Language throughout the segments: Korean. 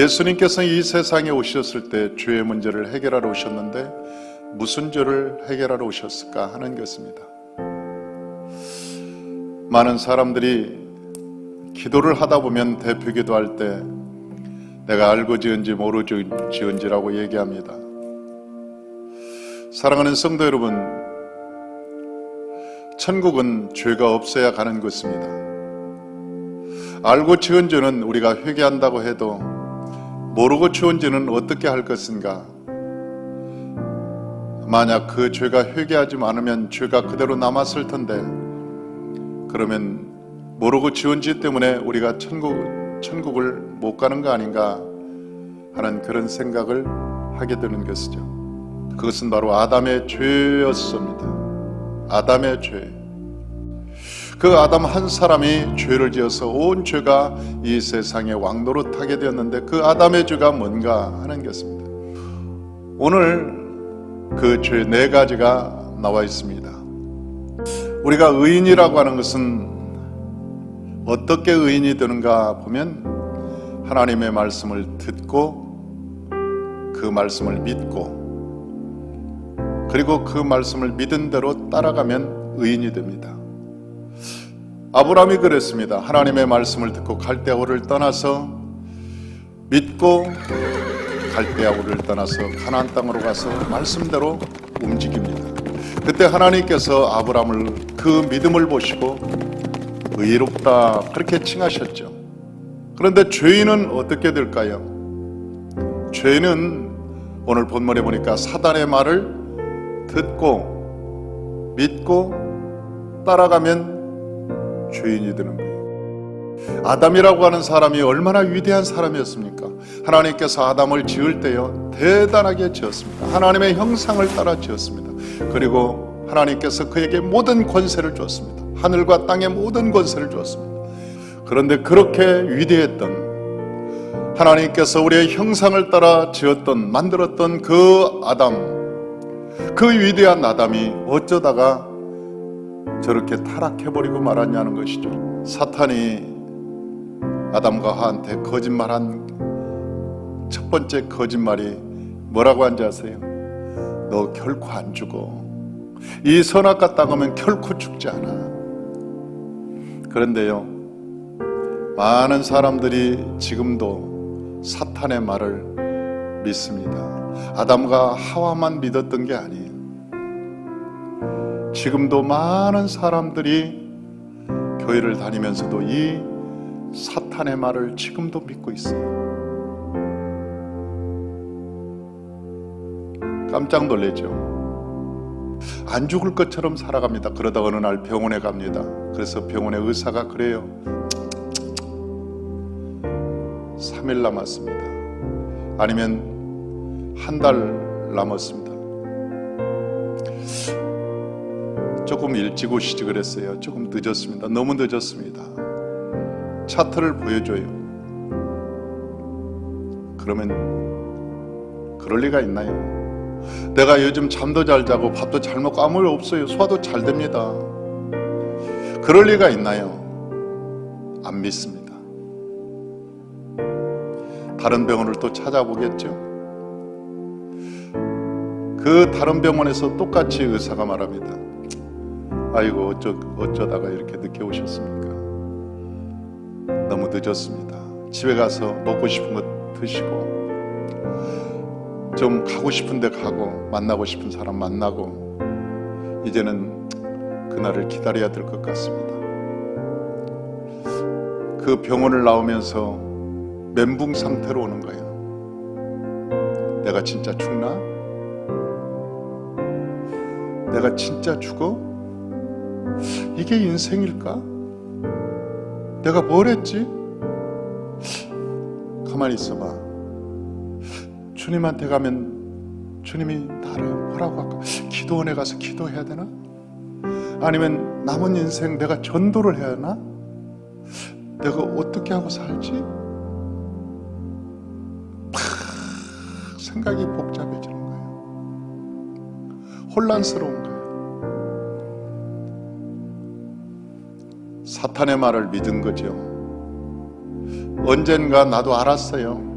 예수님께서 이 세상에 오셨을 때 죄의 문제를 해결하러 오셨는데 무슨 죄를 해결하러 오셨을까 하는 것입니다. 많은 사람들이 기도를 하다 보면 대표 기도할 때 내가 알고 지은지 모르고 지은지라고 얘기합니다. 사랑하는 성도 여러분, 천국은 죄가 없어야 가는 것입니다. 알고 지은 죄는 우리가 회개한다고 해도 모르고 지은 죄는 어떻게 할 것인가? 만약 그 죄가 회개하지 않으면 죄가 그대로 남았을 텐데, 그러면 모르고 지은 죄 때문에 우리가 천국을 못 가는 거 아닌가 하는 그런 생각을 하게 되는 것이죠. 그것은 바로 아담의 죄였습니다. 아담의 죄. 그 아담 한 사람이 죄를 지어서 온 죄가 이 세상에 왕노릇하게 되었는데 그 아담의 죄가 뭔가 하는 것입니다. 오늘 그 죄 4가지가 나와 있습니다. 우리가 의인이라고 하는 것은 어떻게 의인이 되는가 보면 하나님의 말씀을 듣고 그 말씀을 믿고 그리고 그 말씀을 믿은 대로 따라가면 의인이 됩니다. 아브라함이 그랬습니다. 하나님의 말씀을 듣고 갈대아 우르를 떠나서 믿고 갈대아 우르를 떠나서 가나안 땅으로 가서 말씀대로 움직입니다. 그때 하나님께서 아브라함을 그 믿음을 보시고 의롭다 그렇게 칭하셨죠. 그런데 죄인은 어떻게 될까요? 죄는 오늘 본문에 보니까 사단의 말을 듣고 믿고 따라가면 죄인이 되는 거예요. 아담이라고 하는 사람이 얼마나 위대한 사람이었습니까? 하나님께서 아담을 지을 때요 대단하게 지었습니다. 하나님의 형상을 따라 지었습니다. 그리고 하나님께서 그에게 모든 권세를 주었습니다. 하늘과 땅의 모든 권세를 주었습니다. 그런데 그렇게 위대했던 하나님께서 우리의 형상을 따라 지었던 만들었던 그 아담, 그 위대한 아담이 어쩌다가 저렇게 타락해버리고 말았냐는 것이죠. 사탄이 아담과 하와한테 거짓말한 첫 번째 거짓말이 뭐라고 한지 아세요? 너 결코 안 죽어. 이 선악과 땅하면 결코 죽지 않아. 그런데요, 많은 사람들이 지금도 사탄의 말을 믿습니다. 아담과 하와만 믿었던 게 아니에요. 지금도 많은 사람들이 교회를 다니면서도 이 사탄의 말을 지금도 믿고 있어요. 깜짝 놀라죠. 안 죽을 것처럼 살아갑니다. 그러다 어느 날 병원에 갑니다. 그래서 병원의 의사가 그래요. 3일 남았습니다. 아니면 한 달 남았습니다. 조금 일찍 오시지 그랬어요. 조금 늦었습니다. 너무 늦었습니다. 차트를 보여줘요. 그러면 그럴 리가 있나요? 내가 요즘 잠도 잘 자고 밥도 잘 먹고 아무 일 없어요. 소화도 잘 됩니다. 그럴 리가 있나요? 안 믿습니다. 다른 병원을 또 찾아보겠죠. 그 다른 병원에서 똑같이 의사가 말합니다. 아이고 어쩌다가 이렇게 늦게 오셨습니까? 너무 늦었습니다. 집에 가서 먹고 싶은 거 드시고 좀 가고 싶은 데 가고 만나고 싶은 사람 만나고 이제는 그날을 기다려야 될 것 같습니다. 그 병원을 나오면서 멘붕 상태로 오는 거예요. 내가 진짜 죽나? 내가 진짜 죽어? 이게 인생일까? 내가 뭘 했지? 가만히 있어봐. 주님한테 가면 주님이 나를 뭐라고 할까? 기도원에 가서 기도해야 되나? 아니면 남은 인생 내가 전도를 해야 하나? 내가 어떻게 하고 살지? 팍 생각이 복잡해지는 거예요. 혼란스러운 거예요. 사탄의 말을 믿은 거죠. 언젠가 나도 알았어요.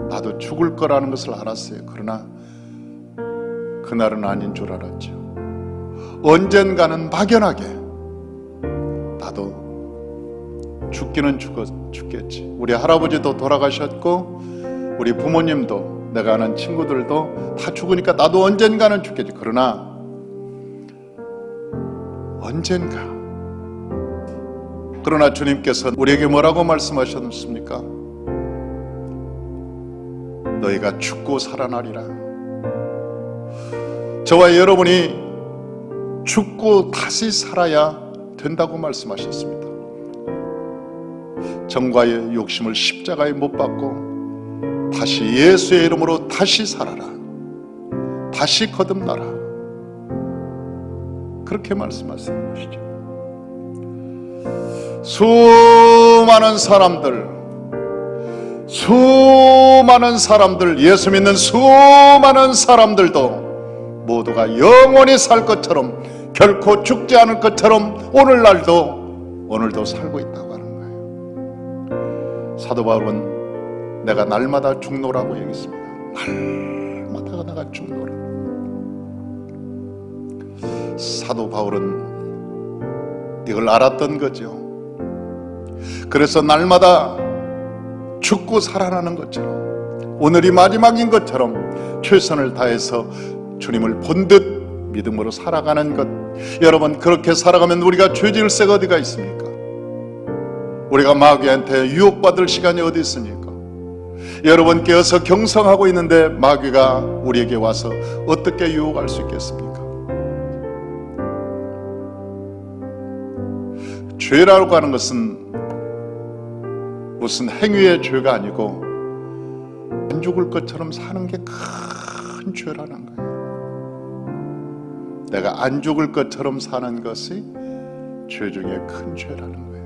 나도 죽을 거라는 것을 알았어요. 그러나 그날은 아닌 줄 알았죠. 언젠가는 막연하게 나도 죽기는 죽겠지. 우리 할아버지도 돌아가셨고 우리 부모님도 내가 아는 친구들도 다 죽으니까 나도 언젠가는 죽겠지. 그러나 언젠가, 그러나 주님께서 우리에게 뭐라고 말씀하셨습니까? 너희가 죽고 살아나리라. 저와 여러분이 죽고 다시 살아야 된다고 말씀하셨습니다. 정과의 욕심을 십자가에 못 박고 다시 예수의 이름으로 다시 살아라, 다시 거듭나라, 그렇게 말씀하시는 것이죠. 수많은 사람들, 예수 믿는 수많은 사람들도 모두가 영원히 살 것처럼, 결코 죽지 않을 것처럼 오늘도 살고 있다고 하는 거예요. 사도 바울은 내가 날마다 죽노라고 얘기했습니다. 날마다 내가 죽노라. 사도 바울은 이걸 알았던 거죠. 그래서 날마다 죽고 살아나는 것처럼, 오늘이 마지막인 것처럼 최선을 다해서 주님을 본듯 믿음으로 살아가는 것. 여러분, 그렇게 살아가면 우리가 죄 지을 새가 어디가 있습니까? 우리가 마귀한테 유혹받을 시간이 어디 있습니까? 여러분 깨어서 경성하고 있는데 마귀가 우리에게 와서 어떻게 유혹할 수 있겠습니까? 죄라고 하는 것은 무슨 행위의 죄가 아니고 안 죽을 것처럼 사는 게 큰 죄라는 거예요. 내가 안 죽을 것처럼 사는 것이 죄 중에 큰 죄라는 거예요.